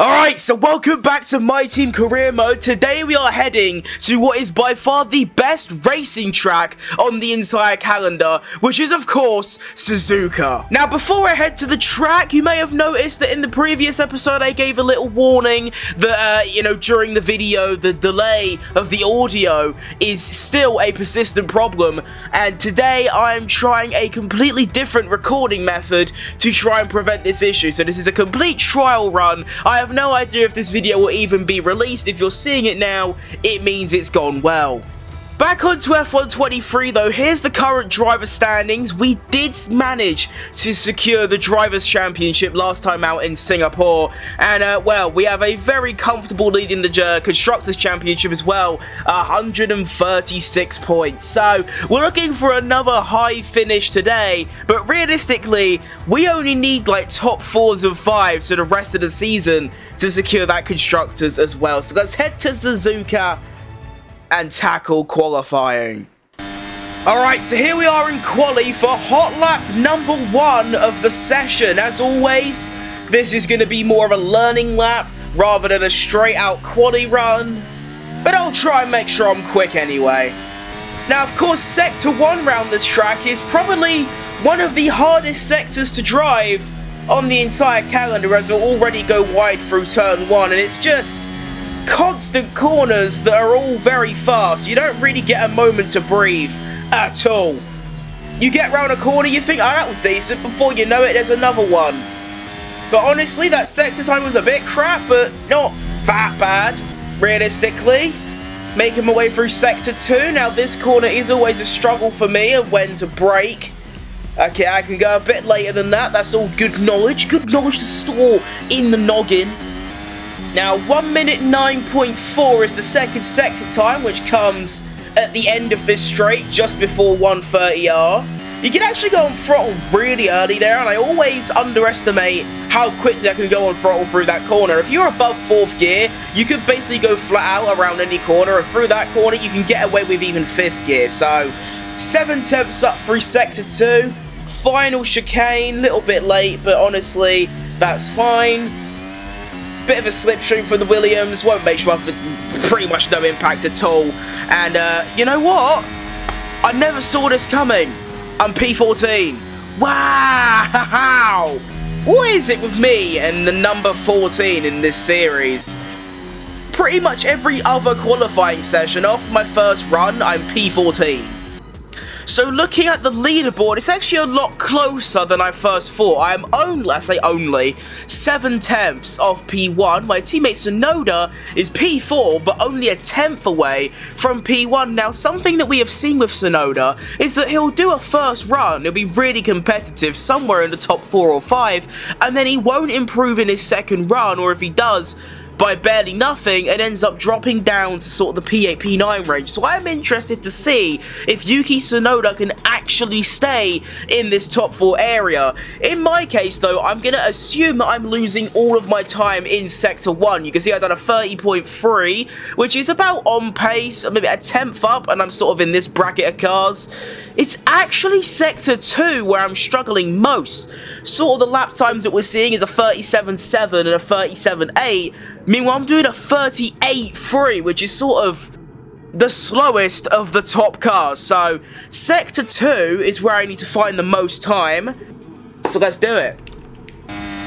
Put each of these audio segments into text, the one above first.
Alright, so welcome back to My Team Career Mode. Today we are heading to what is by far the best racing track on the entire calendar, which is of course, Suzuka. Now before I head to the track, you may have noticed that in the previous episode I gave a little warning that, during the video, the delay of the audio is still a persistent problem, and today I am trying a completely different recording method to try and prevent this issue. So this is a complete trial run. I have no idea if this video will even be released. If you're seeing it now, it means it's gone well. Back onto F1 23 though, here's the current driver standings. We did manage to secure the Drivers' Championship last time out in Singapore, and well, we have a very comfortable lead in the Constructors' Championship as well, 136 points. So, we're looking for another high finish today, but realistically, we only need like top 4s and 5s for the rest of the season to secure that Constructors as well. So let's head to Suzuka and tackle qualifying. Alright, so here we are in quali for hot lap number 1 of the session. As always, this is going to be more of a learning lap rather than a straight out quali run, but I'll try and make sure I'm quick anyway. Now of course, sector 1 round this track is probably one of the hardest sectors to drive on the entire calendar, as it'll already go wide through turn 1, and it's just constant corners that are all very fast. You don't really get a moment to breathe at all. You get round a corner, you think, oh, that was decent. Before you know it, there's another one. But honestly, that sector time was a bit crap, but not that bad, realistically. Making my way through sector 2. Now, this corner is always a struggle for me of when to brake. Okay, I can go a bit later than that. That's all good knowledge. Good knowledge to store in the noggin. Now, 1 minute 9.4 is the second sector time, which comes at the end of this straight, just before 130R. You can actually go on throttle really early there, and I always underestimate how quickly I can go on throttle through that corner. If you're above 4th gear, you could basically go flat out around any corner, and through that corner you can get away with even 5th gear. So, 7 tenths up through sector 2, final chicane, little bit late, but honestly, that's fine. Bit of a slipstream from the Williams, won't make sure I've pretty much no impact at all. And you know what? I never saw this coming. I'm P14. Wow! What is it with me and the number 14 in this series? Pretty much every other qualifying session after my first run, I'm P14. So looking at the leaderboard, it's actually a lot closer than I first thought. I am only 7 tenths off P1. My teammate Tsunoda is P4, but only a tenth away from P1. Now, something that we have seen with Tsunoda is that he'll do a first run, he'll be really competitive, somewhere in the top 4 or 5, and then he won't improve in his second run, or if he does, by barely nothing, and ends up dropping down to sort of the P8, P9 range. So I'm interested to see if Yuki Tsunoda can actually stay in this top 4 area. In my case though, I'm going to assume that I'm losing all of my time in Sector 1. You can see I've done a 30.3, which is about on pace, maybe a tenth up, and I'm sort of in this bracket of cars. It's actually Sector 2 where I'm struggling most. Sort of the lap times that we're seeing is a 37.7 and a 37.8. Meanwhile, I'm doing a 38.3, which is sort of the slowest of the top cars. So, Sector 2 is where I need to find the most time. So let's do it.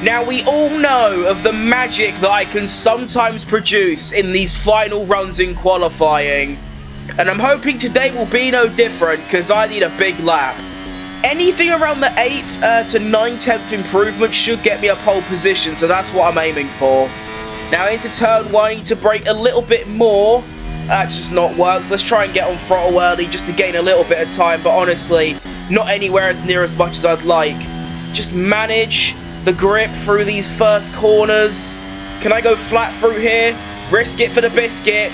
Now, we all know of the magic that I can sometimes produce in these final runs in qualifying. And I'm hoping today will be no different, because I need a big lap. Anything around the 8th to 9th improvement should get me a pole position, so that's what I'm aiming for. Now into turn 1, I need to brake a little bit more. That's just not worked. Let's try and get on throttle early just to gain a little bit of time, but honestly, not anywhere as near as much as I'd like. Just manage the grip through these first corners. Can I go flat through here? Risk it for the biscuit.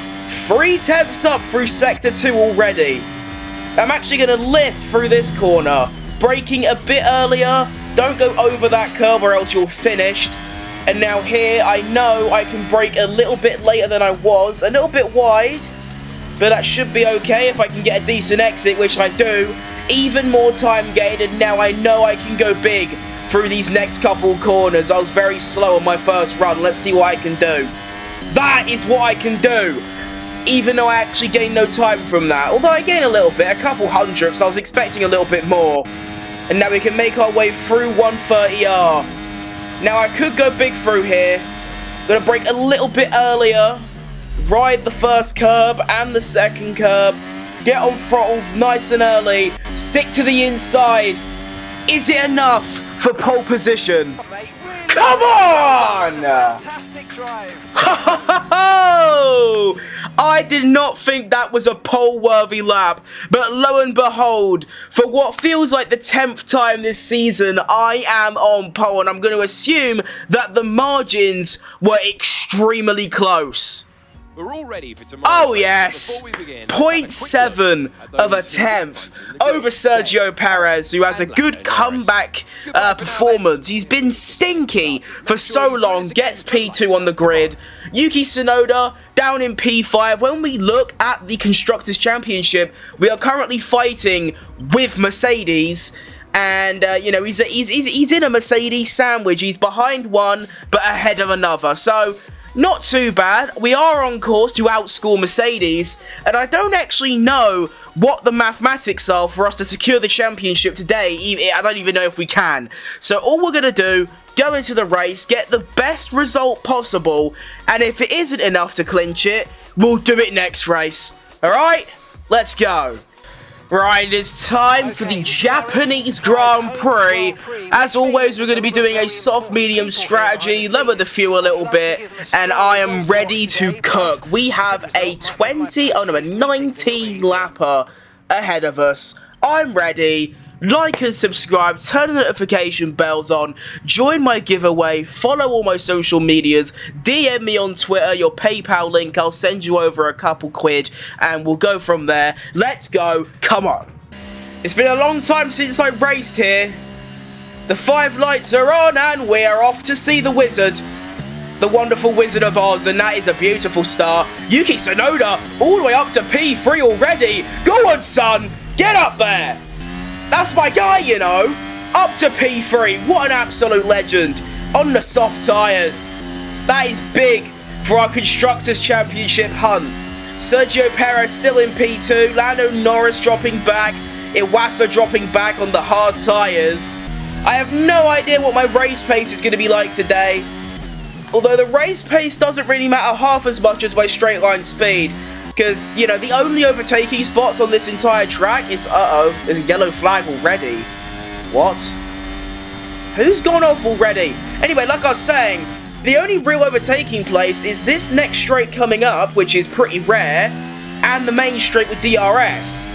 3 tenths up through Sector 2 already. I'm actually going to lift through this corner. Braking a bit earlier. Don't go over that curb or else you're finished. And now here, I know I can brake a little bit later than I was. A little bit wide. But that should be okay if I can get a decent exit, which I do. Even more time gained, and now I know I can go big through these next couple corners. I was very slow on my first run. Let's see what I can do. That is what I can do. Even though I actually gained no time from that. Although I gained a little bit, a couple hundredths. I was expecting a little bit more. And now we can make our way through 130R. Now I could go big through here. Gonna brake a little bit earlier. Ride the first curb and the second curb. Get on throttle nice and early. Stick to the inside. Is it enough for pole position? Come on! Fantastic drive. I did not think that was a pole-worthy lap, but lo and behold, for what feels like the 10th time this season, I am on pole, and I'm going to assume that the margins were extremely close. We're all ready for tomorrow. Oh yes, 0.7 of a tenth over Sergio Perez, who has a good comeback performance. He's been stinky for so long, gets P2 on the grid. Yuki Tsunoda down in P5. When we look at the Constructors' Championship, we are currently fighting with Mercedes. And, you know, he's in a Mercedes sandwich. He's behind one, but ahead of another. So, not too bad. We are on course to outscore Mercedes, and I don't actually know what the mathematics are for us to secure the championship today. I don't even know if we can. So all we're going to do, go into the race, get the best result possible, and if it isn't enough to clinch it, we'll do it next race. Alright? Let's go. Right, it's time for the Japanese Grand Prix. As always, we're going to be doing a soft-medium strategy, lower the fuel a little bit, and I am ready to cook. We have a 19 lapper ahead of us. I'm ready. Like and subscribe, turn the notification bells on, join my giveaway, follow all my social medias, DM me on Twitter, your PayPal link, I'll send you over a couple quid, and we'll go from there. Let's go, come on. It's been a long time since I raced here. The 5 lights are on, and we are off to see the wizard. The wonderful Wizard of Oz, and that is a beautiful start. Yuki Tsunoda, all the way up to P3 already. Go on, son, get up there. That's my guy, you know. Up to P3. What an absolute legend. On the soft tyres. That is big for our Constructors' Championship hunt. Sergio Perez still in P2. Lando Norris dropping back. Iwasa dropping back on the hard tyres. I have no idea what my race pace is going to be like today. Although the race pace doesn't really matter half as much as my straight line speed. Because, you know, the only overtaking spots on this entire track is, there's a yellow flag already. What? Who's gone off already? Anyway, like I was saying, the only real overtaking place is this next straight coming up, which is pretty rare, and the main straight with DRS.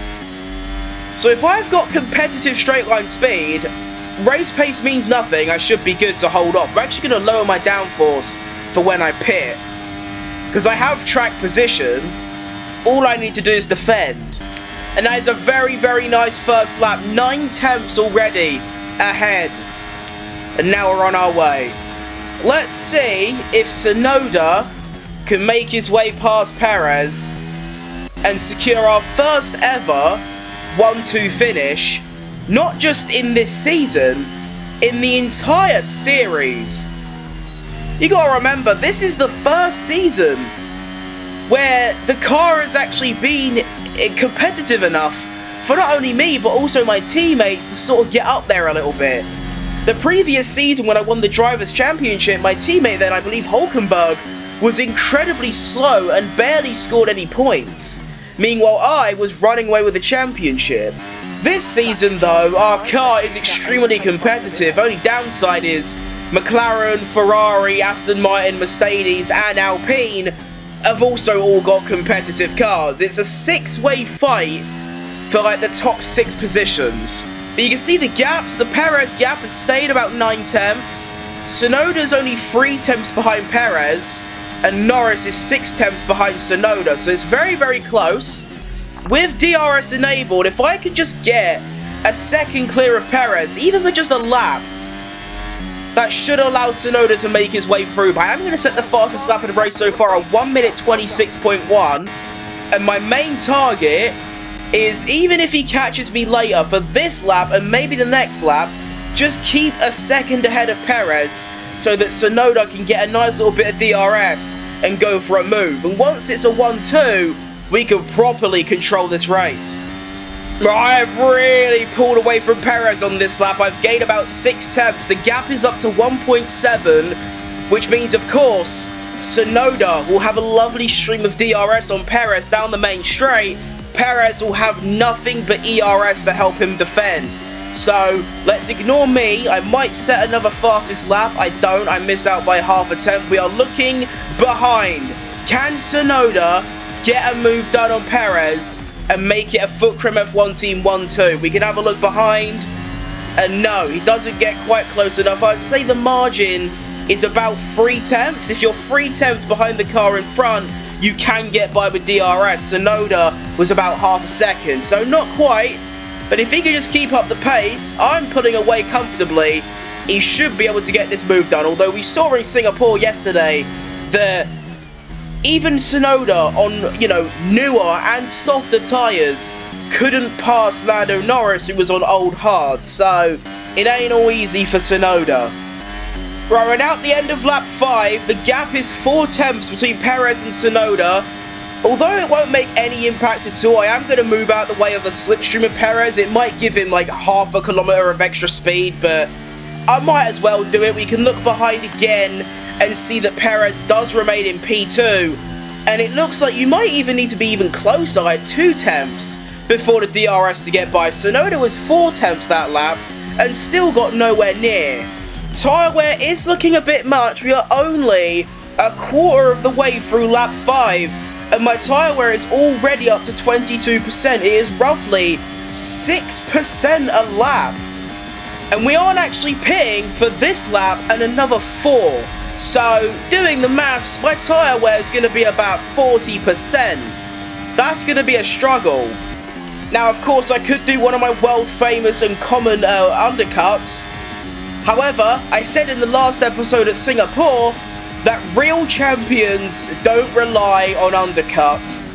So if I've got competitive straight line speed, race pace means nothing. I should be good to hold off. I'm actually going to lower my downforce for when I pit. Because I have track position. All I need to do is defend. And that is a very, very nice first lap. 9 tenths already ahead. And now we're on our way. Let's see if Tsunoda can make his way past Perez and secure our first ever 1-2 finish. Not just in this season, in the entire series. You gotta remember, this is the first season where the car has actually been competitive enough for not only me, but also my teammates to sort of get up there a little bit. The previous season when I won the Drivers' Championship, my teammate then, I believe Hulkenberg, was incredibly slow and barely scored any points. Meanwhile, I was running away with the championship. This season, though, our car is extremely competitive. Only downside is McLaren, Ferrari, Aston Martin, Mercedes, and Alpine have also all got competitive cars. It's a 6-way fight for like the top 6 positions. But you can see the gaps. The Perez gap has stayed about 9 tenths. Tsunoda's only 3 tenths behind Perez, and Norris is 6 tenths behind Tsunoda. So it's very, very close. With DRS enabled, if I could just get a second clear of Perez, even for just a lap, that should allow Tsunoda to make his way through. But I am going to set the fastest lap of the race so far at 1 minute 26.1. And my main target is, even if he catches me later for this lap and maybe the next lap, just keep a second ahead of Perez so that Tsunoda can get a nice little bit of DRS and go for a move. And once it's a 1-2, we can properly control this race. I've really pulled away from Perez on this lap. I've gained about 6 tenths. The gap is up to 1.7, which means, of course, Tsunoda will have a lovely stream of DRS on Perez down the main straight. Perez will have nothing but ERS to help him defend. So, let's ignore me. I might set another fastest lap. I don't. I miss out by half a tenth. We are looking behind. Can Tsunoda get a move done on Perez and make it a Foot Crim F1 Team 1-2? We can have a look behind. And no, he doesn't get quite close enough. I'd say the margin is about 3 tenths. If you're 3 tenths behind the car in front, you can get by with DRS. Tsunoda was about half a second, so not quite. But if he can just keep up the pace, I'm pulling away comfortably. He should be able to get this move done. Although we saw in Singapore yesterday that even Tsunoda on, newer and softer tyres couldn't pass Lando Norris, who was on old hards. So it ain't all easy for Tsunoda. Right, we're now at the end of lap 5. The gap is 4 tenths between Perez and Tsunoda. Although it won't make any impact at all, I am going to move out the way of the slipstream of Perez. It might give him like half a kilometre of extra speed, but I might as well do it. We can look behind again and see that Perez does remain in P2. And it looks like you might even need to be even closer, like 2 tenths, before the DRS to get by. Tsunoda was 4 tenths that lap and still got nowhere near. Tyre wear is looking a bit much. We are only a quarter of the way through lap 5. And my tyre wear is already up to 22%. It is roughly 6% a lap. And we aren't actually pitting for this lap and another 4. So, doing the maths, my tyre wear is going to be about 40%. That's going to be a struggle. Now, of course, I could do one of my world famous and common undercuts. However, I said in the last episode at Singapore that real champions don't rely on undercuts,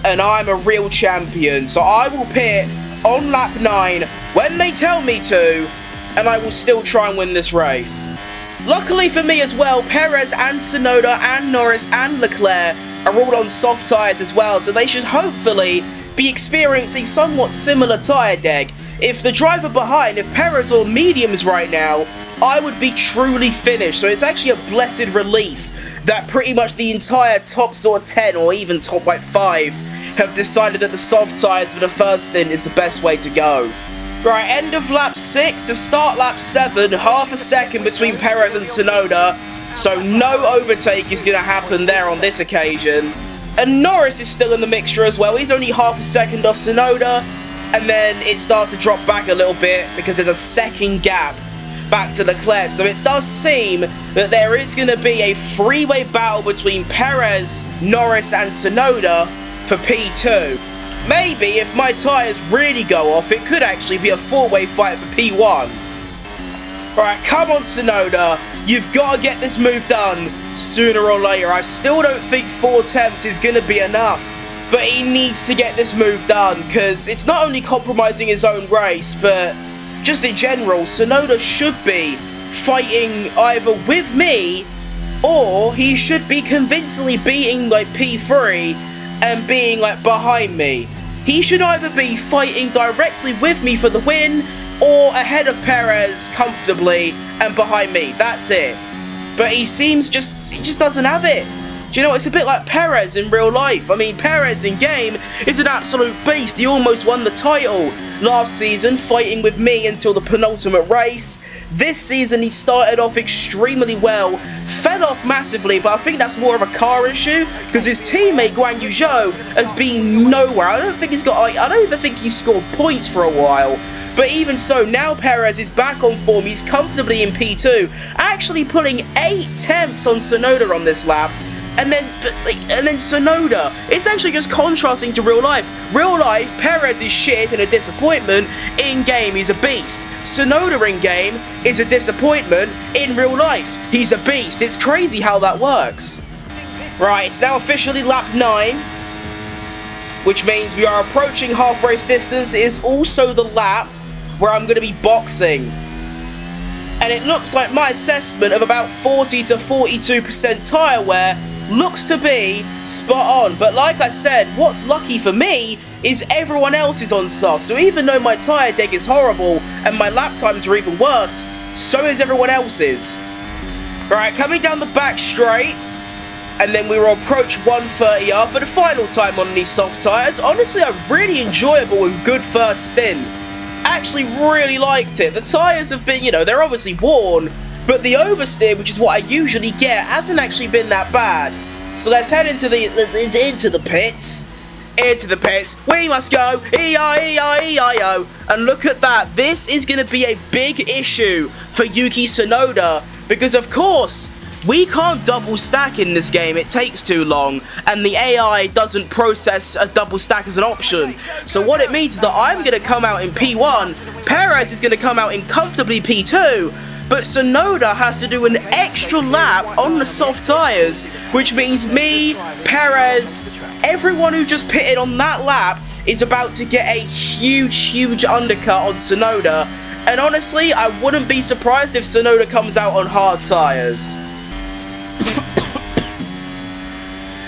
and I'm a real champion, so I will pit on lap 9 when they tell me to, and I will still try and win this race. Luckily for me as well, Perez and Tsunoda and Norris and Leclerc are all on soft tyres as well, so they should hopefully be experiencing somewhat similar tyre deg. If the driver behind, if Perez or mediums right now, I would be truly finished. So it's actually a blessed relief that pretty much the entire top sort of 10 or even top like 5 have decided that the soft tyres for the first stint is the best way to go. Right, end of lap 6 to start lap 7, half a second between Perez and Tsunoda. So no overtake is going to happen there on this occasion. And Norris is still in the mixture as well. He's only half a second off Tsunoda. And then it starts to drop back a little bit because there's a second gap back to Leclerc. So it does seem that there is going to be a three-way battle between Perez, Norris and Tsunoda for P2. Maybe if my tyres really go off, it could actually be a four-way fight for P1. Alright, come on Tsunoda. You've got to get this move done sooner or later. I still don't think 4 attempts is going to be enough. But he needs to get this move done, because it's not only compromising his own race, but just in general, Tsunoda should be fighting either with me, or he should be convincingly beating like P3 and being like behind me. He should either be fighting directly with me for the win, or ahead of Perez comfortably and behind me. That's it. But he just doesn't have it. Do you know, it's a bit like Perez in real life. I mean, Perez in game is an absolute beast. He almost won the title last season, fighting with me until the penultimate race. This season, he started off extremely well, fell off massively, but I think that's more of a car issue, because his teammate, Guan Yu Zhou, has been nowhere. I don't even think he scored points for a while. But even so, now Perez is back on form. He's comfortably in P2, actually pulling 8 tenths on Tsunoda on this lap. And then Tsunoda, it's actually just contrasting to real life. Real life, Perez is shit and a disappointment. In game, he's a beast. Tsunoda in game is a disappointment. In real life, he's a beast. It's crazy how that works. Right, it's now officially lap 9, which means we are approaching half race distance. It is also the lap where I'm going to be boxing And it looks like my assessment of about 40 to 42% tyre wear looks to be spot on. But like I said, what's lucky for me is everyone else is on soft. So even though my tyre deg is horrible and my lap times are even worse, so is everyone else's. Right, coming down the back straight, and then we will approach 130R for the final time on these soft tyres. Honestly, a really enjoyable and good first stint. Actually really liked it. The tyres have been, you know, they're obviously worn, but the oversteer, which is what I usually get, hasn't actually been that bad. So let's head into the pits. Into the pits. We must go. E-I-E-I-E-I-O. And look at that. This is going to be a big issue for Yuki Tsunoda, because of course we can't double stack in this game. It takes too long, and the AI doesn't process a double stack as an option. So what it means is that I'm going to come out in P1, Perez is going to come out in comfortably P2, but Tsunoda has to do an extra lap on the soft tyres, which means me, Perez, everyone who just pitted on that lap is about to get a huge undercut on Tsunoda. And honestly, I wouldn't be surprised if Tsunoda comes out on hard tyres.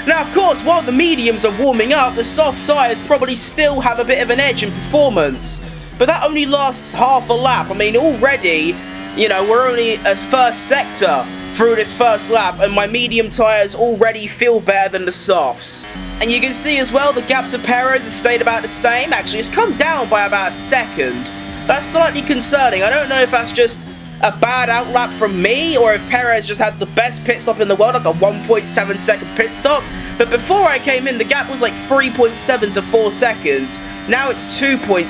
Now, of course, while the mediums are warming up, the soft tyres probably still have a bit of an edge in performance. But that only lasts half a lap. I mean, already, you know, we're only a first sector through this first lap, and my medium tyres already feel better than the softs. And you can see as well, the gap to Perez has stayed about the same. Actually, it's come down by about a second. That's slightly concerning. I don't know if that's just a bad outlap from me, or if Perez just had the best pit stop in the world, like a 1.7 second pit stop. But before I came in, the gap was like 3.7 to 4 seconds. Now it's 2.7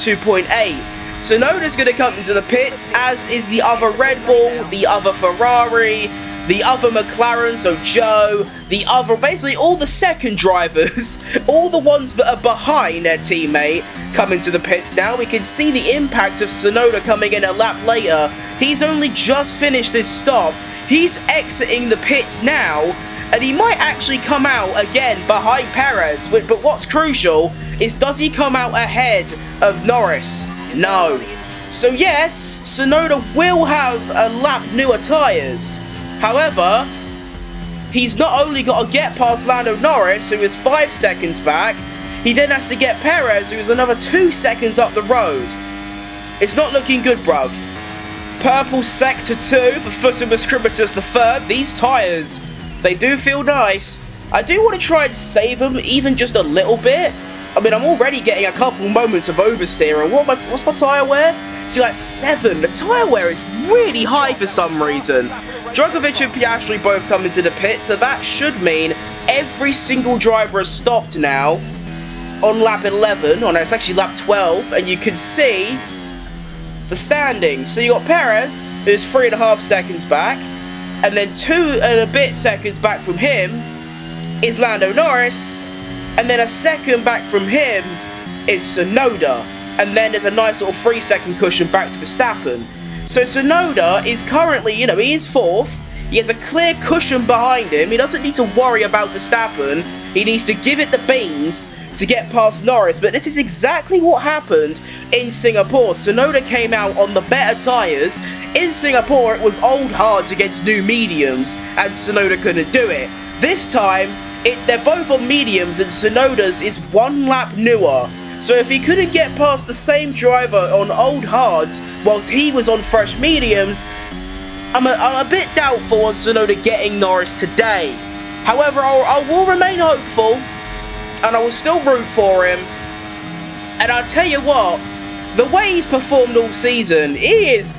to 2.8. Tsunoda's going to come into the pits, as is the other Red Bull, the other Ferrari, the other McLaren, so Joe, the other, basically all the second drivers, all the ones that are behind their teammate come into the pits now. We can see the impact of Tsunoda coming in a lap later. He's only just finished this stop. He's exiting the pits now, and he might actually come out again behind Perez. But what's crucial is, does he come out ahead of Norris? No. So yes, Tsunoda will have a lap newer tyres. However, he's not only got to get past Lando Norris, who is 5 seconds back, he then has to get Perez, who is another 2 seconds up the road. It's not looking good, bruv. Purple Sector 2 for Fusimus Cribitus the third. These tyres, they do feel nice. I do want to try and save them even just a little bit. I mean, I'm already getting a couple moments of oversteer, and what's my tyre wear? See, like 7. The tyre wear is really high for some reason. Djokovic and Piastri both come into the pit, so that should mean every single driver has stopped now on lap 11. Oh no, it's actually lap 12, and you can see the standings. So you got Perez, who's 3.5 seconds back, and then 2 and a bit seconds back from him is Lando Norris, and then a second back from him is Tsunoda, and then there's a nice little 3-second cushion back to Verstappen. So Tsunoda is currently, you know, he is 4th. He has a clear cushion behind him. He doesn't need to worry about Verstappen. He needs to give it the beans to get past Norris. But this is exactly what happened in Singapore. Tsunoda came out on the better tyres. In Singapore, it was old hards against new mediums, and Tsunoda couldn't do it. This time, they're both on mediums, and Tsunoda's is 1 lap newer. So if he couldn't get past the same driver on old hards whilst he was on fresh mediums, I'm a bit doubtful on Tsunoda getting Norris today. However, I will remain hopeful, and I will still root for him. And I'll tell you what, the way he's performed all season, he is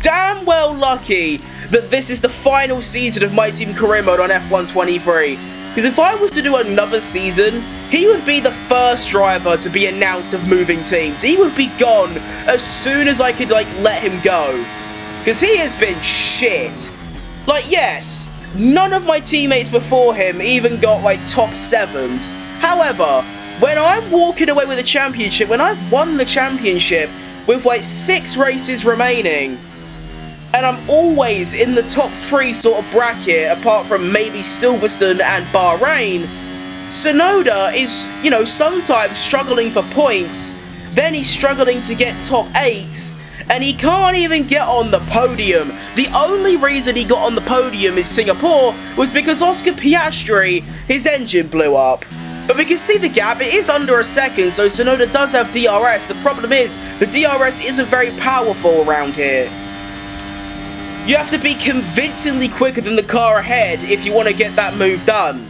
damn well lucky that this is the final season of My Team Career Mode on F1 23. Because if I was to do another season, he would be the first driver to be announced of moving teams. He would be gone as soon as I could, like, let him go. Because he has been shit. Like, yes, none of my teammates before him even got, like, top 7s. However, when I'm walking away with a championship, when I've won the championship with, like, 6 races remaining, and I'm always in the top 3 sort of bracket, apart from maybe Silverstone and Bahrain, Tsunoda is, you know, sometimes struggling for points, then he's struggling to get top 8s, and he can't even get on the podium. The only reason he got on the podium in Singapore was because Oscar Piastri, his engine blew up. But we can see the gap, it is under a second, so Tsunoda does have DRS. The problem is, the DRS isn't very powerful around here. You have to be convincingly quicker than the car ahead if you want to get that move done.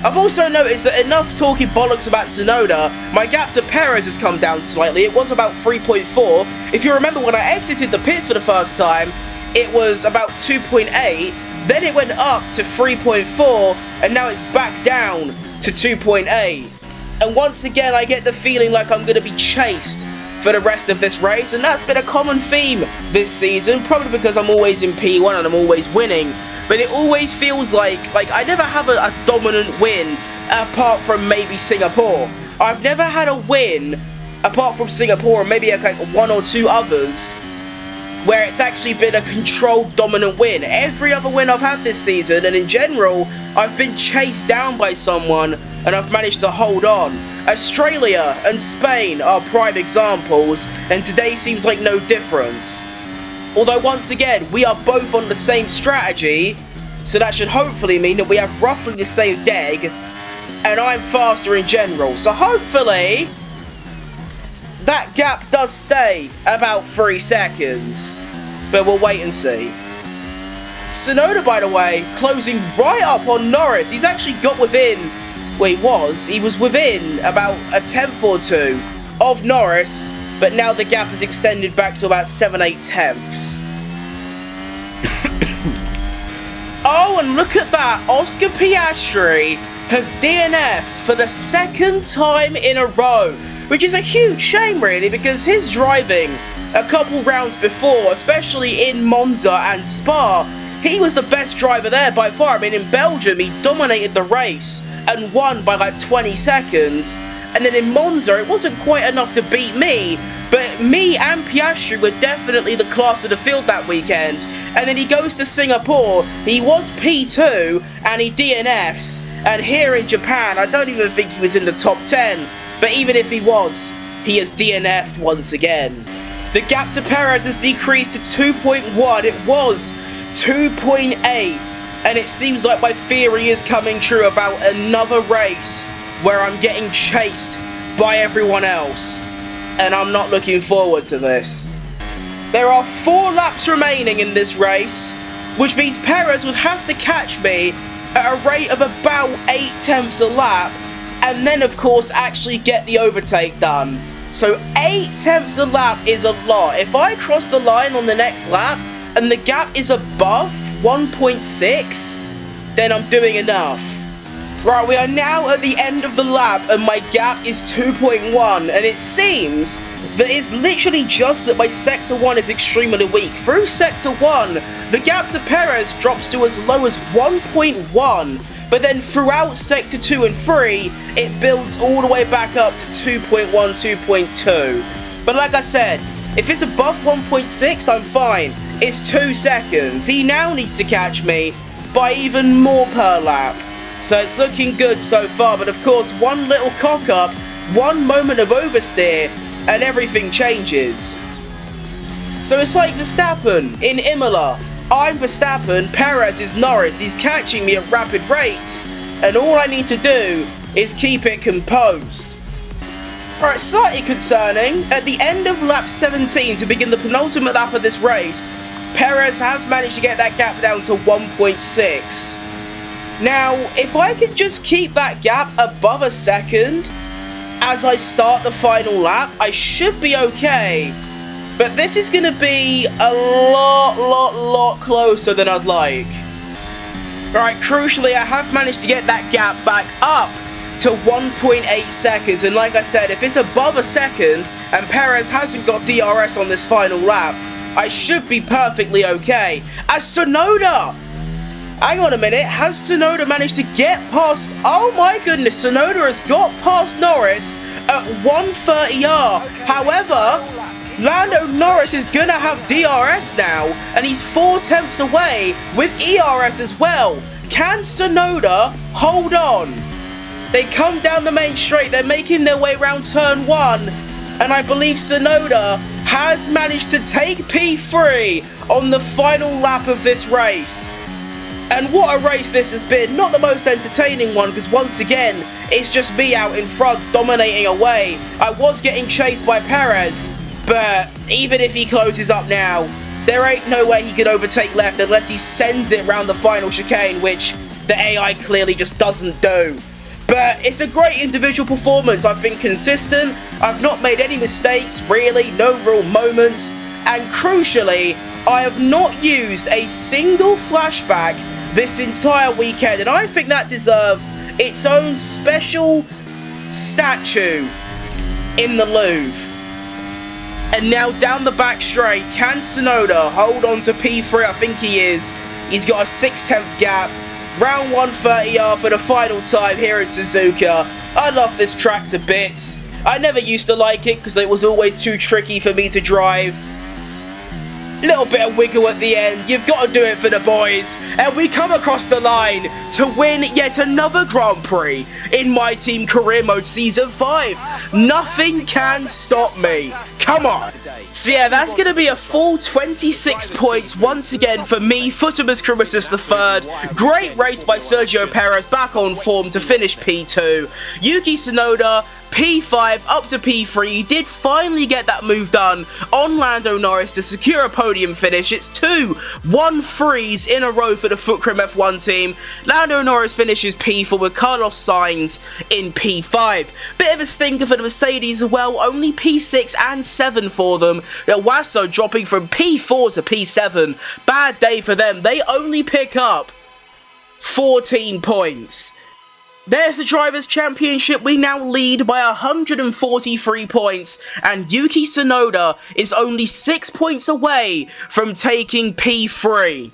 I've also noticed that enough talking bollocks about Tsunoda, my gap to Perez has come down slightly. It was about 3.4. If you remember when I exited the pits for the first time, it was about 2.8. Then it went up to 3.4, and now it's back down to 2.8. And once again, I get the feeling like I'm going to be chased for the rest of this race, and that's been a common theme this season, probably because I'm always in P1 and I'm always winning. But it always feels like I never have a dominant win apart from maybe Singapore. I've never had a win apart from Singapore and maybe like one or two others where it's actually been a controlled dominant win. Every other win I've had this season, and in general, I've been chased down by someone and I've managed to hold on. Australia and Spain are prime examples, and today seems like no difference. Although once again, we are both on the same strategy, so that should hopefully mean that we have roughly the same deg, and I'm faster in general. So hopefully, that gap does stay about 3 seconds, but we'll wait and see. Tsunoda, by the way, closing right up on Norris. He's actually got within, well, he was within about a tenth or two of Norris, but now the gap has extended back to about 7-8 tenths. Oh, and look at that, Oscar Piastri has DNF'd for the second time in a row, which is a huge shame really, because his driving a couple rounds before, especially in Monza and Spa, he was the best driver there by far. I mean, in Belgium, he dominated the race and won by like 20 seconds. And then in Monza, it wasn't quite enough to beat me, but me and Piastri were definitely the class of the field that weekend. And then he goes to Singapore, he was P2, and he DNFs. And here in Japan, I don't even think he was in the top 10. But even if he was, he has DNF'd once again. The gap to Perez has decreased to 2.1. It was 2.8. And it seems like my theory is coming true about another race where I'm getting chased by everyone else. And I'm not looking forward to this. There are 4 laps remaining in this race, which means Perez would have to catch me at a rate of about 8 tenths a lap, and then of course actually get the overtake done. So 8 tenths a lap is a lot. If I cross the line on the next lap and the gap is above 1.6, then I'm doing enough. Right, we are now at the end of the lap and my gap is 2.1, and it seems that it's literally just that my Sector 1 is extremely weak. Through Sector 1, the gap to Perez drops to as low as 1.1, but then throughout Sector 2 and 3, it builds all the way back up to 2.1, 2.2. But like I said, if it's above 1.6, I'm fine. It's 2 seconds. He now needs to catch me by even more per lap. So it's looking good so far, but of course, one little cock up, one moment of oversteer, and everything changes. So it's like Verstappen in Imola. I'm Verstappen, Perez is Norris, he's catching me at rapid rates, and all I need to do is keep it composed. Alright, slightly concerning, at the end of lap 17 to begin the penultimate lap of this race, Perez has managed to get that gap down to 1.6. Now, if I could just keep that gap above a second as I start the final lap, I should be okay. But this is going to be a lot closer than I'd like. Alright, crucially, I have managed to get that gap back up to 1.8 seconds. And like I said, if it's above a second and Perez hasn't got DRS on this final lap, I should be perfectly okay. As Tsunoda! Hang on a minute, has Tsunoda managed to get past... Oh my goodness, Tsunoda has got past Norris at 130R. However, Lando Norris is going to have DRS now, and he's 4 tenths away with ERS as well. Can Tsunoda hold on? They come down the main straight, they're making their way around turn 1, and I believe Tsunoda has managed to take P3 on the final lap of this race. And what a race this has been. Not the most entertaining one, because once again, it's just me out in front dominating away. I was getting chased by Perez, but even if he closes up now, there ain't no way he could overtake left unless he sends it round the final chicane, which the AI clearly just doesn't do. But it's a great individual performance. I've been consistent, I've not made any mistakes, really, no real moments, and crucially, I have not used a single flashback this entire weekend, and I think that deserves its own special statue in the Louvre. And now down the back straight, can Tsunoda hold on to P3? I think he is. He's got a 6/10 gap. Round 130R for the final time here in Suzuka. I love this track to bits. I never used to like it because it was always too tricky for me to drive. Little bit of wiggle at the end. You've got to do it for the boys. And we come across the line to win yet another Grand Prix in My Team Career Mode Season 5. Nothing can stop me. Come on. So yeah, that's going to be a full 26 points once again for me, Futimus Criminus III. Great race by Sergio Perez, back on form to finish P2. Yuki Tsunoda, P5 up to P3. He did finally get that move done on Lando Norris to secure a podium finish. It's 2 1-3s in a row for the Futcrim F1 team. Lando Norris finishes P4 with Carlos Sainz in P5. Bit of a stinker for the Mercedes as well, only P6 and 7 for them. Wasso dropping from P4 to P7. Bad day for them. They only pick up 14 points. There's the Drivers' Championship. We now lead by 143 points, and Yuki Tsunoda is only 6 points away from taking P3.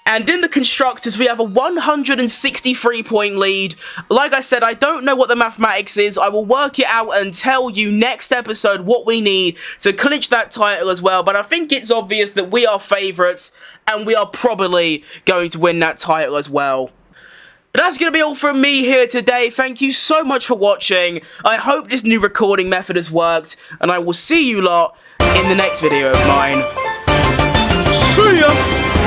And in the Constructors, we have a 163-point lead. Like I said, I don't know what the mathematics is. I will work it out and tell you next episode what we need to clinch that title as well. But I think it's obvious that we are favourites, and we are probably going to win that title as well. But that's going to be all from me here today. Thank you so much for watching. I hope this new recording method has worked, and I will see you lot in the next video of mine. See ya!